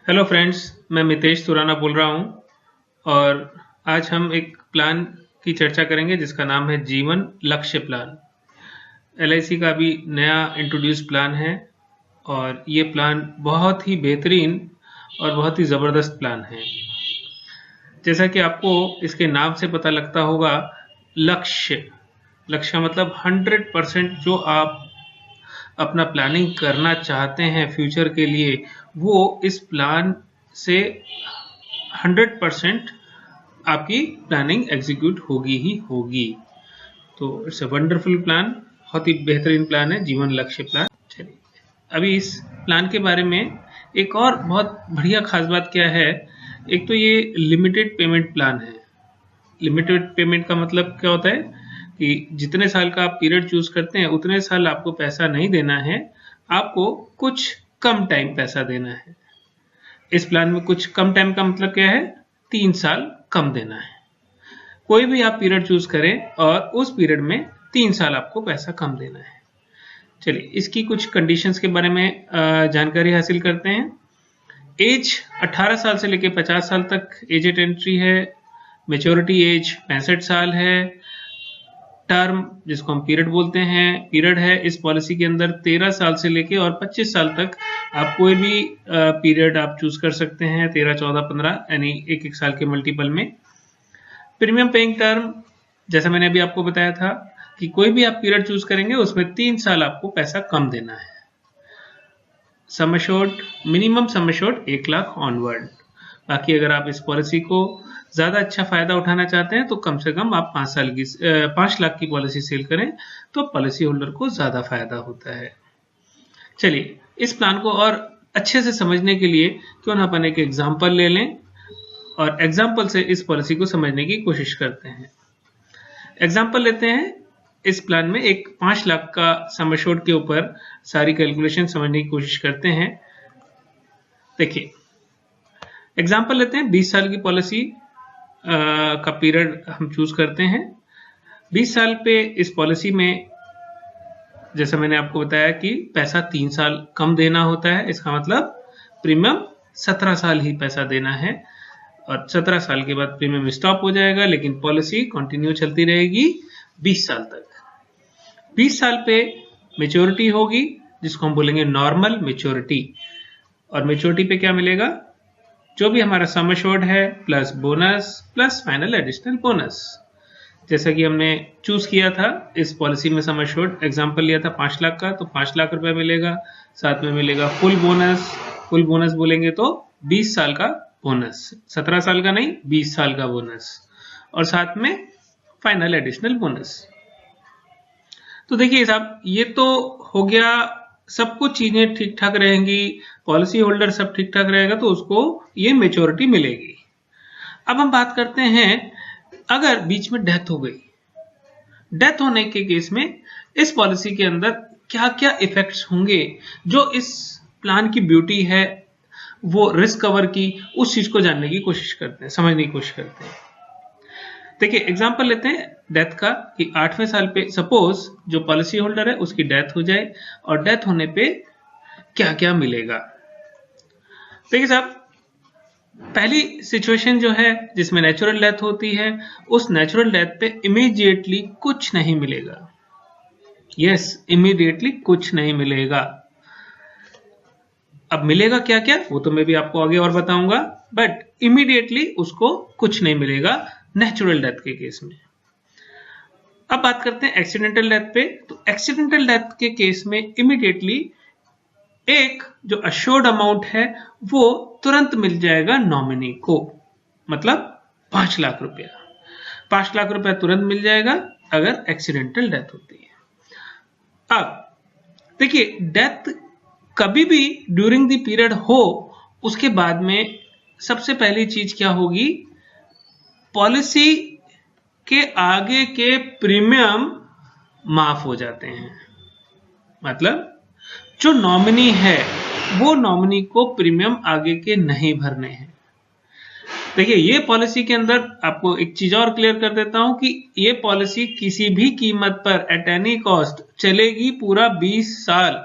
Hello friends, मैं मितेश सुराना बोल रहा हूं और आज हम एक प्लान की चर्चा करेंगे जिसका नाम है जीवन लक्ष्य प्लान। एलआईसी का भी नया इंट्रोड्यूस प्लान है और ये प्लान बहुत ही बेहतरीन और बहुत ही ज़बरदस्त प्लान है। जैसा कि आपको इसके नाम से पता लगता होगा, लक्ष्य लक्ष्य मतलब 100% जो आप अपना प्लानिंग करना चाहते हैं फ्यूचर के लिए, वो इस प्लान से 100% आपकी प्लानिंग एग्जीक्यूट होगी ही होगी। तो इट्स अ वंडरफुल प्लान, बहुत ही बेहतरीन प्लान है जीवन लक्ष्य प्लान। चलिए, अभी इस प्लान के बारे में एक और बहुत बढ़िया खास बात क्या है। एक तो ये लिमिटेड पेमेंट प्लान है। लिमिटेड पेमेंट का मतलब क्या होता है कि जितने साल का आप पीरियड चूज करते हैं उतने साल आपको पैसा नहीं देना है, आपको कुछ कम टाइम पैसा देना है। इस प्लान में कुछ कम टाइम का मतलब क्या है, 3 साल कम देना है। कोई भी आप पीरियड चूज करें और उस पीरियड में 3 साल आपको पैसा कम देना है। चलिए, इसकी कुछ कंडीशंस के बारे में जानकारी हासिल करते हैं। एज 18 साल से लेकर 50 साल तक एज एट एंट्री है। मेच्योरिटी एज 65 साल है। टर्म, जिसको हम पीरियड बोलते हैं, पीरियड है इस पॉलिसी के अंदर 13 साल से लेके और 25 साल तक आप कोई भी पीरियड आप चूज कर सकते हैं। 13, 14, 15 यानी एक साल के मल्टीपल में। प्रीमियम पेइंग टर्म, जैसा मैंने अभी आपको बताया था कि कोई भी आप पीरियड चूज करेंगे उसमें 3 साल आपको पैसा कम देना है। Sum assured, minimum sum assured 1 lakh onward. बाकी अगर आप इस पॉलिसी को ज्यादा अच्छा फायदा उठाना चाहते हैं तो कम से कम आप 5 लाख की पॉलिसी सेल करें तो पॉलिसी होल्डर को ज्यादा फायदा होता है। चलिए, इस प्लान को और अच्छे से समझने के लिए क्यों ना अपन एक एग्जाम्पल ले लें और एग्जाम्पल से इस पॉलिसी को समझने की कोशिश करते हैं। एग्जाम्पल लेते हैं। इस प्लान में एक 5 लाख का सम एश्योर्ड के ऊपर सारी कैलकुलेशन समझने की कोशिश करते हैं। देखिए, एग्जाम्पल लेते हैं। 20 साल की पॉलिसी का पीरियड हम चूज करते हैं। 20 साल पे इस पॉलिसी में, जैसा मैंने आपको बताया कि पैसा 3 साल कम देना होता है। इसका मतलब प्रीमियम 17 साल ही पैसा देना है और 17 साल के बाद प्रीमियम स्टॉप हो जाएगा, लेकिन पॉलिसी कंटिन्यू चलती रहेगी 20 साल तक। 20 साल पे मेच्योरिटी होगी, जिसको हम बोलेंगे नॉर्मल मेच्योरिटी। और मेच्योरिटी पे क्या मिलेगा, जो भी हमारा सम एश्योर्ड है plus bonus plus final additional bonus. जैसा कि हमने चूज किया था इस पॉलिसी में, सम एश्योर्ड एग्जांपल लिया था 5 लाख का, तो 5 लाख रुपए मिलेगा। साथ में मिलेगा फुल बोनस। फुल बोनस बोलेंगे तो 20 साल का बोनस, 17 साल का नहीं, 20 साल का बोनस, और साथ में फाइनल एडिशनल बोनस। तो देखिए साहब, ये तो हो गया, सब कुछ चीजें ठीक ठाक रहेंगी, पॉलिसी होल्डर सब ठीक ठाक रहेगा तो उसको ये मेच्योरिटी मिलेगी। अब हम बात करते हैं, अगर बीच में डेथ हो गई, डेथ होने के केस में इस पॉलिसी के अंदर क्या क्या इफेक्ट्स होंगे, जो इस प्लान की ब्यूटी है वो रिस्क कवर की, उस चीज को जानने की कोशिश करते हैं, समझने की कोशिश करते हैं। देखिए, एग्जांपल लेते हैं डेथ का कि 8वें साल पे सपोज जो पॉलिसी होल्डर है उसकी डेथ हो जाए और डेथ होने पे क्या क्या मिलेगा। देखिए साहब, पहली सिचुएशन जो है जिसमें नेचुरल डेथ होती है, उस नेचुरल डेथ पे इमीडिएटली कुछ नहीं मिलेगा। यस, इमीडिएटली कुछ नहीं मिलेगा। अब मिलेगा क्या क्या, वो तो मैं भी आपको आगे और बताऊंगा, बट इमीडिएटली उसको कुछ नहीं मिलेगा नेचुरल डेथ के केस में। अब बात करते हैं एक्सीडेंटल डेथ पे। तो एक्सीडेंटल डेथ के केस में इमीडिएटली एक जो अश्योर्ड अमाउंट है वो तुरंत मिल जाएगा नॉमिनी को, मतलब 5 लाख रुपया। 5 लाख रुपया तुरंत मिल जाएगा अगर एक्सीडेंटल डेथ होती है। अब देखिए, डेथ कभी भी ड्यूरिंग द पीरियड हो, उसके बाद में सबसे पहली चीज क्या होगी, पॉलिसी के आगे के प्रीमियम माफ हो जाते हैं। मतलब जो नॉमिनी है वो नॉमिनी को प्रीमियम आगे के नहीं भरने हैं। देखिए, ये पॉलिसी के अंदर आपको एक चीज और क्लियर कर देता हूं कि ये पॉलिसी किसी भी कीमत पर एट एनी कॉस्ट चलेगी पूरा 20 साल।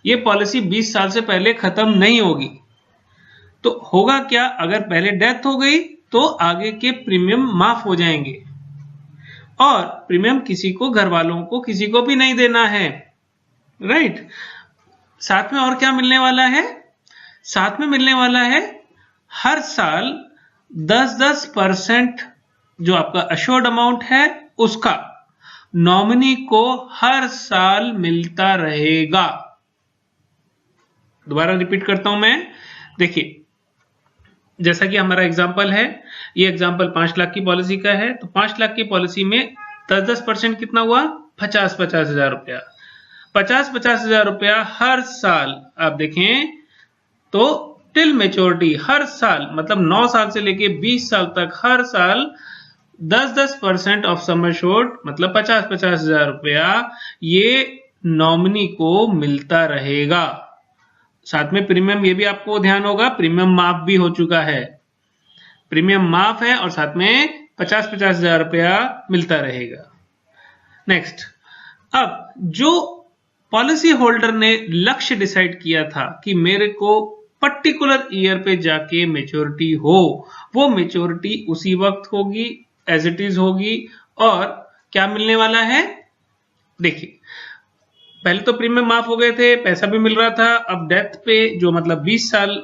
ये पॉलिसी 20 साल से पहले खत्म नहीं होगी। तो होगा क्या, अगर पहले डेथ हो गई तो आगे के प्रीमियम माफ हो जाएंगे और प्रीमियम किसी को, घर वालों को किसी को भी नहीं देना है, राइट। साथ में और क्या मिलने वाला है, साथ में मिलने वाला है हर साल 10% जो आपका अश्योर्ड अमाउंट है उसका नॉमिनी को हर साल मिलता रहेगा। दोबारा रिपीट करता हूं मैं, देखिए जैसा कि हमारा एग्जांपल है, ये एग्जांपल 5 लाख की पॉलिसी का है, तो 5 लाख की पॉलिसी में 10% कितना हुआ, 50 हजार रुपया। 50 हजार रुपया हर साल आप देखें तो टिल मेच्योरिटी, हर साल मतलब 9 साल से लेके 20 साल तक हर साल 10% ऑफ सम एश्योर्ड मतलब 50 हजार रुपया ये नॉमिनी को मिलता रहेगा। साथ में प्रीमियम, ये भी आपको ध्यान होगा, प्रीमियम माफ भी हो चुका है, प्रीमियम माफ है और साथ में 50 हजार रुपया मिलता रहेगा। नेक्स्ट, अब जो पॉलिसी होल्डर ने लक्ष्य डिसाइड किया था कि मेरे को पर्टिकुलर ईयर पे जाके मेच्योरिटी हो, वो मेच्योरिटी उसी वक्त होगी, एज इट इज होगी। और क्या मिलने वाला है, देखिए पहले तो प्रीमियम माफ हो गए थे, पैसा भी मिल रहा था, अब डेथ पे जो मतलब 20 साल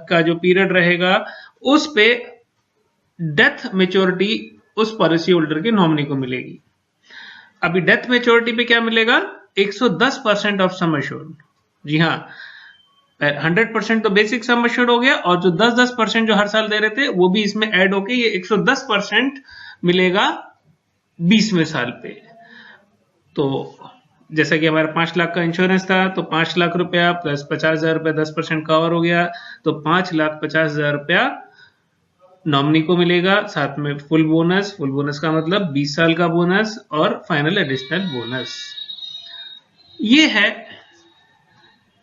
का जो पीरियड रहेगा उस पे डेथ मेच्योरिटी उस पॉलिसी होल्डर के नॉमिनी को मिलेगी। अभी डेथ मेच्योरिटी पे क्या मिलेगा, 110% ऑफ सम एश्योर्ड। जी हाँ, 100% तो बेसिक सम एश्योर्ड हो गया और जो 10% जो हर साल दे रहे थे वो भी इसमें ऐड होके ये 110% मिलेगा 20वें साल पे। तो जैसा कि हमारा 5 लाख का इंश्योरेंस था तो 5 लाख रुपया प्लस 50 हजार रुपया 10% कवर हो गया, तो 5,50,000 रुपया नॉमिनी को मिलेगा। साथ में फुल बोनस का मतलब 20 साल का बोनस और फाइनल एडिशनल बोनस। ये है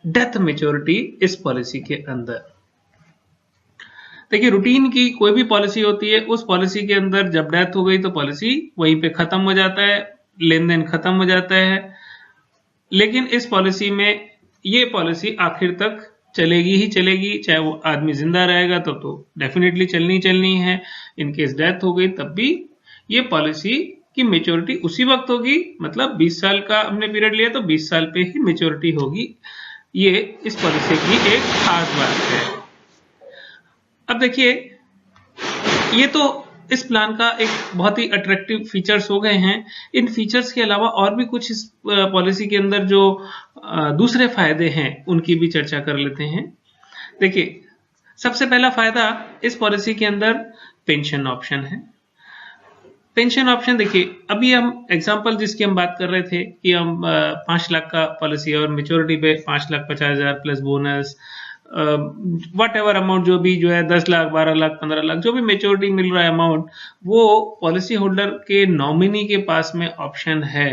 डेथ मेच्योरिटी इस पॉलिसी के अंदर। देखिए रूटीन की कोई भी पॉलिसी होती है, उस पॉलिसी के अंदर जब डेथ हो गई तो पॉलिसी वहीं पे खत्म हो जाता है, लेन देन खत्म हो जाता है। लेकिन इस पॉलिसी में ये पॉलिसी आखिर तक चलेगी ही चलेगी, चाहे वो आदमी जिंदा रहेगा तो डेफिनेटली चलनी है। इनकेस डेथ हो गई तब भी ये पॉलिसी की मेच्योरिटी उसी वक्त होगी, मतलब 20 साल का हमने पीरियड लिया तो 20 साल पे ही मेच्योरिटी होगी। ये इस पॉलिसी की एक खास बात है। अब देखिए ये तो इस प्लान का एक बहुत ही अट्रैक्टिव फीचर्स हो गए हैं। इन फीचर्स के अलावा और भी कुछ इस पॉलिसी के अंदर जो दूसरे फायदे हैं उनकी भी चर्चा कर लेते हैं। देखिए सबसे पहला फायदा इस पॉलिसी के अंदर पेंशन ऑप्शन है। पेंशन ऑप्शन देखिए, अभी हम एग्जांपल जिसकी हम बात कर रहे थे कि हम 5 लाख का पॉलिसी और मेच्योरिटी पे 5,50,000 plus bonus what ever amount जो भी जो है 10 लाख 12 लाख 15 लाख जो भी मेच्योरिटी मिल रहा है अमाउंट, वो पॉलिसी होल्डर के नॉमिनी के पास में ऑप्शन है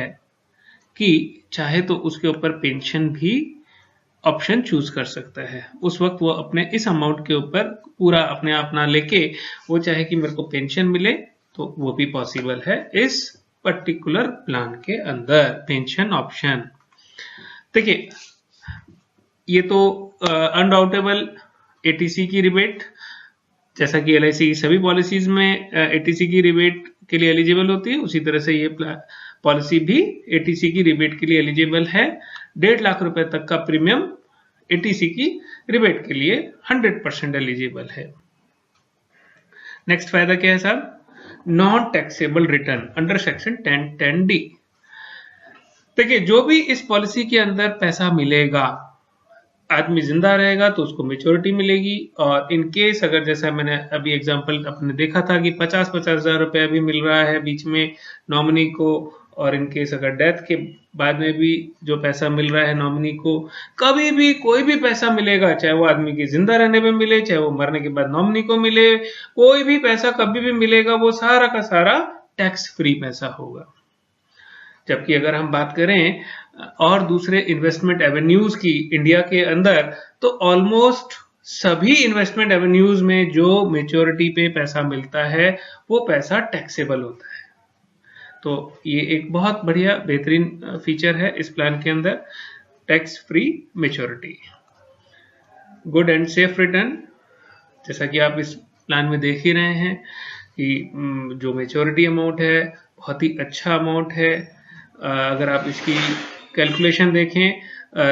कि चाहे तो उसके ऊपर पेंशन भी ऑप्शन चूज कर सकता है। उस वक्त वो अपने इस अमाउंट के ऊपर पूरा अपने आप ना लेके वो चाहे कि मेरे को पेंशन मिले तो वो भी पॉसिबल है इस पर्टिकुलर प्लान के अंदर, पेंशन ऑप्शन। देखिए ये तो अनडाउटेबल एटीसी की रिबेट, जैसा कि एलआईसी की सभी पॉलिसीज में एटीसी की रिबेट के लिए एलिजिबल होती है, उसी तरह से ये पॉलिसी भी एटीसी की रिबेट के लिए एलिजिबल है। 1.5 लाख रुपए तक का प्रीमियम एटीसी की रिबेट के लिए 100% एलिजिबल है। नेक्स्ट फायदा क्या है साहब, non taxable return under section 10(10)(d). देखिए जो भी इस पॉलिसी के अंदर पैसा मिलेगा, आदमी जिंदा रहेगा तो उसको मेच्योरिटी मिलेगी, और इन केस अगर जैसा मैंने अभी एग्जांपल अपने देखा था कि 50-50 हजार रुपया भी मिल रहा है बीच में नॉमिनी को, और इन केस अगर डेथ के बाद में भी जो पैसा मिल रहा है नॉमिनी को, कभी भी कोई भी पैसा मिलेगा, चाहे वो आदमी के जिंदा रहने पे मिले, चाहे वो मरने के बाद नॉमिनी को मिले, कोई भी पैसा कभी भी मिलेगा वो सारा का सारा टैक्स फ्री पैसा होगा। जबकि अगर हम बात करें और दूसरे इन्वेस्टमेंट एवेन्यूज की इंडिया के अंदर, तो ऑलमोस्ट सभी इन्वेस्टमेंट एवेन्यूज में जो मेच्योरिटी पे पैसा मिलता है वो पैसा टैक्सेबल होता है। तो ये एक बहुत बढ़िया बेहतरीन फीचर है इस प्लान के अंदर, tax free maturity, good and safe return, जैसा कि आप इस प्लान में देख ही रहे हैं कि जो मेच्योरिटी अमाउंट है बहुत ही अच्छा अमाउंट है। अगर आप इसकी कैलकुलेशन देखें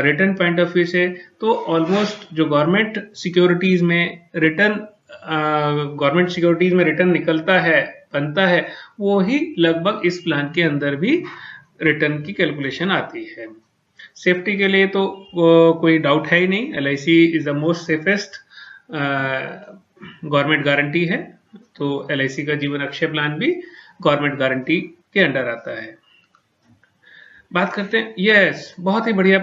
रिटर्न पॉइंट ऑफ व्यू से, तो ऑलमोस्ट जो गवर्नमेंट सिक्योरिटीज में रिटर्न निकलता है, बनता है, वो ही लगभग इस प्लान के अंदर भी रिटर्न की कैलकुलेशन आती है। सेफ्टी के लिए तो कोई डाउट है ही नहीं, LIC is the most safest government guarantee है। तो LIC का जीवन अक्षय प्लान भी गवर्नमेंट गारंटी के अंडर आता है। बात करते हैं, यस, बहुत ही बढ़िया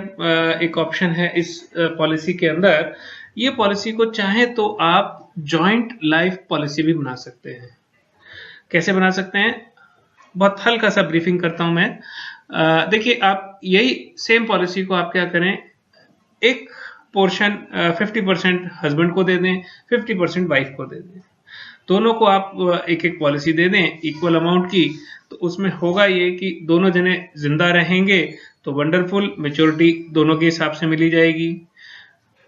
एक ऑप्शन है इस पॉलिसी के अंदर। ये पॉलिसी को चाहे तो आप जॉइंट लाइफ पॉलिसी भी बना सकते हैं। कैसे बना सकते हैं, बहुत हल्का सा ब्रीफिंग करता हूं मैं। देखिए, आप यही सेम पॉलिसी को आप क्या करें, एक पोर्शन 50% हस्बैंड को दे दें, 50% वाइफ को दे दें। दोनों को आप एक एक पॉलिसी दे दें इक्वल अमाउंट की, तो उसमें होगा ये कि दोनों जने जिंदा रहेंगे तो वंडरफुल, मेच्योरिटी दोनों के हिसाब से मिली जाएगी।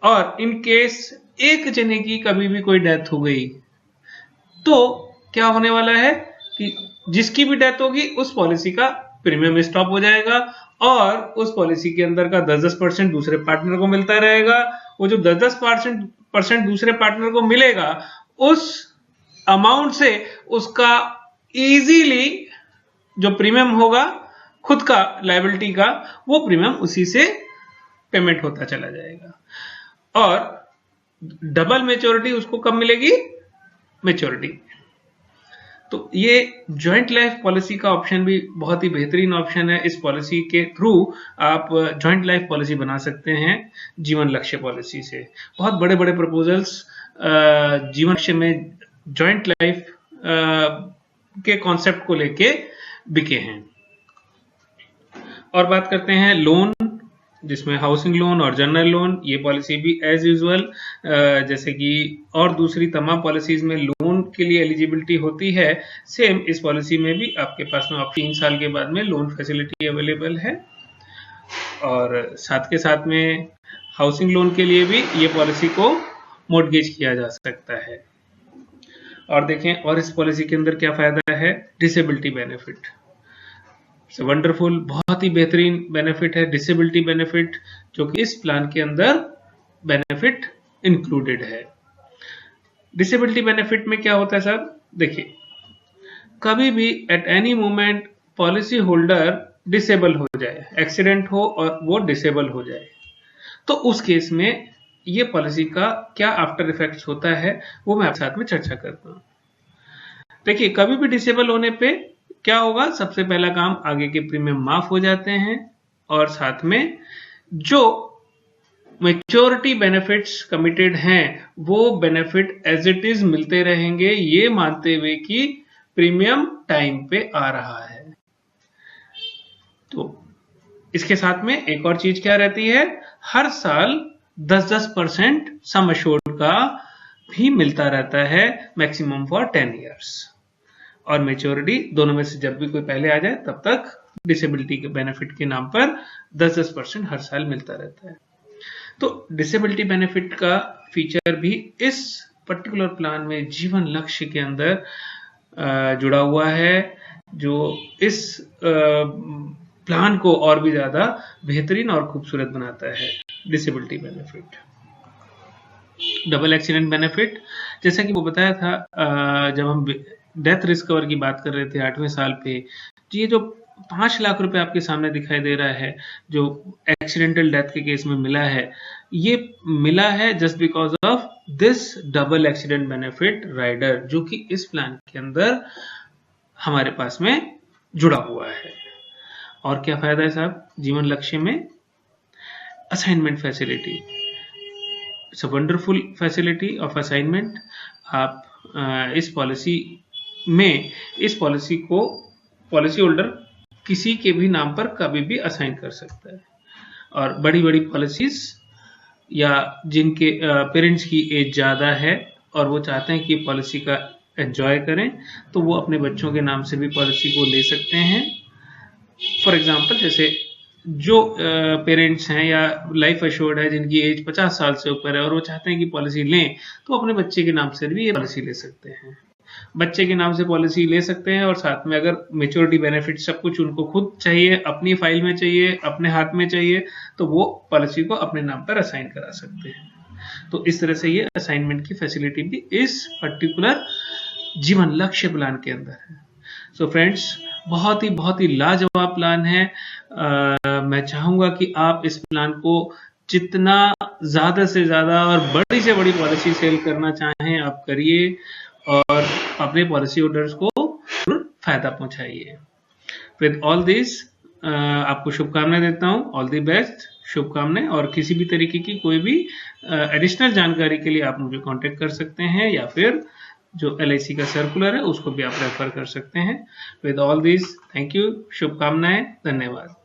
और इन केस एक जने की कभी भी कोई डेथ हो गई तो क्या होने वाला है कि जिसकी भी डेथ होगी उस पॉलिसी का प्रीमियम स्टॉप हो जाएगा और उस पॉलिसी के अंदर का 10% दूसरे पार्टनर को मिलता रहेगा। वो जो 10% दूसरे पार्टनर को मिलेगा, उस अमाउंट से उसका इजीली जो प्रीमियम होगा खुद का लायबिलिटी का, वो प्रीमियम उसी से पेमेंट होता चला जाएगा। और डबल मेच्योरिटी उसको कब मिलेगी, मेच्योरिटी। तो ये जॉइंट लाइफ पॉलिसी का ऑप्शन भी बहुत ही बेहतरीन ऑप्शन है। इस पॉलिसी के थ्रू आप जॉइंट लाइफ पॉलिसी बना सकते हैं जीवन लक्ष्य पॉलिसी से। बहुत बड़े बड़े प्रपोजल्स जीवन लक्ष्य में जॉइंट लाइफ के कॉन्सेप्ट को लेके बिके हैं। और बात करते हैं लोन, जिसमें हाउसिंग लोन और जनरल लोन। ये पॉलिसी भी एज यूजुअल जैसे कि और दूसरी तमाम पॉलिसीज में लोन के लिए एलिजिबिलिटी होती है, सेम इस पॉलिसी में भी आपके पास में 3 साल के बाद में लोन फैसिलिटी अवेलेबल है। और साथ के साथ में हाउसिंग लोन के लिए भी ये पॉलिसी को मोर्टगेज किया जा सकता है। और देखें, और इस पॉलिसी के अंदर क्या फायदा है, डिसेबिलिटी बेनिफिट। वंडरफुल, बहुत ही बेहतरीन बेनिफिट है डिसेबिलिटी बेनिफिट, जो कि इस प्लान के अंदर बेनिफिट इंक्लूडेड है। डिसेबिलिटी बेनिफिट में क्या होता है साहब, देखिए, कभी भी at any moment policy holder disable हो जाए, एक्सीडेंट हो और वो डिसेबल हो जाए, तो उस केस में ये पॉलिसी का क्या आफ्टर इफेक्ट्स होता है वो मैं आपके साथ में चर्चा करता हूं। देखिए, कभी भी डिसेबल होने पे क्या होगा, सबसे पहला काम, आगे के प्रीमियम माफ हो जाते हैं और साथ में जो मैच्योरिटी बेनिफिट्स कमिटेड हैं वो बेनिफिट एज इट इज मिलते रहेंगे, ये मानते हुए कि प्रीमियम टाइम पे आ रहा है। तो इसके साथ में एक और चीज क्या रहती है, हर साल 10% सम एश्योर्ड का भी मिलता रहता है, मैक्सिमम फॉर 10 इयर्स। और मेच्योरिटी दोनों में से जब भी कोई पहले आ जाए तब तक डिसेबिलिटी के बेनिफिट के नाम पर 10% हर साल मिलता रहता है। तो डिसेबिलिटी बेनिफिट का फीचर भी इस पर्टिकुलर प्लान में जीवन लक्ष्य के अंदर जुड़ा हुआ है, जो इस प्लान को और भी ज्यादा बेहतरीन और खूबसूरत बनाता है। Disability benefit, double accident benefit, जैसा कि वो बताया था जब हम डेथ रिस्क कवर की बात कर रहे थे 8वें साल पे, ये जो 5 लाख रुपए आपके सामने दिखाई दे रहा है जो एक्सीडेंटल डेथ के केस में मिला है, ये मिला है just because of this double accident benefit rider, जो कि इस प्लान के अंदर हमारे पास में जुड़ा हुआ है। और क्या फायदा है साहब जीवन लक्ष्य में, assignment facility, it's a wonderful facility of assignment. आप इस पॉलिसी में इस पॉलिसी को पॉलिसी होल्डर किसी के भी नाम पर कभी भी असाइन कर सकता है। और बड़ी बड़ी पॉलिसीज या जिनके पेरेंट्स की एज ज़्यादा है और वो चाहते हैं कि पॉलिसी का एंजॉय करें, तो वो अपने बच्चों के नाम से भी पॉलिसी को ले सकते हैं। फॉर एग्जांपल, जैसे जो पेरेंट्स हैं या लाइफ एश्योर्ड है जिनकी एज 50 साल से ऊपर है और वो चाहते हैं कि पॉलिसी लें, तो अपने बच्चे के नाम से भी ये पॉलिसी ले सकते हैं। बच्चे के नाम से पॉलिसी ले सकते हैं और साथ में अगर मेच्योरिटी बेनिफिट सब कुछ उनको खुद चाहिए, अपनी फाइल में चाहिए, अपने हाथ में चाहिए, तो वो पॉलिसी को अपने नाम पर असाइन करा सकते हैं। तो इस तरह से ये असाइनमेंट की फैसिलिटी भी इस पर्टिकुलर जीवन लक्ष्य प्लान के अंदर है। सो फ्रेंड्स, बहुत ही लाजवाब प्लान है। मैं चाहूंगा कि आप इस प्लान को जितना ज्यादा से ज्यादा और बड़ी से बड़ी पॉलिसी सेल करना चाहें आप करिए और अपने पॉलिसी होल्डर्स को फायदा पहुंचाइए। विद ऑल दिस आपको शुभकामनाएं देता हूं। ऑल द बेस्ट, शुभकामनाएं। और किसी भी तरीके की कोई भी एडिशनल जानकारी के लिए आप मुझे कांटेक्ट कर सकते हैं या फिर जो LIC का सर्कुलर है उसको भी आप रेफर कर सकते हैं। With all this, thank you, शुभकामनाएं, धन्यवाद।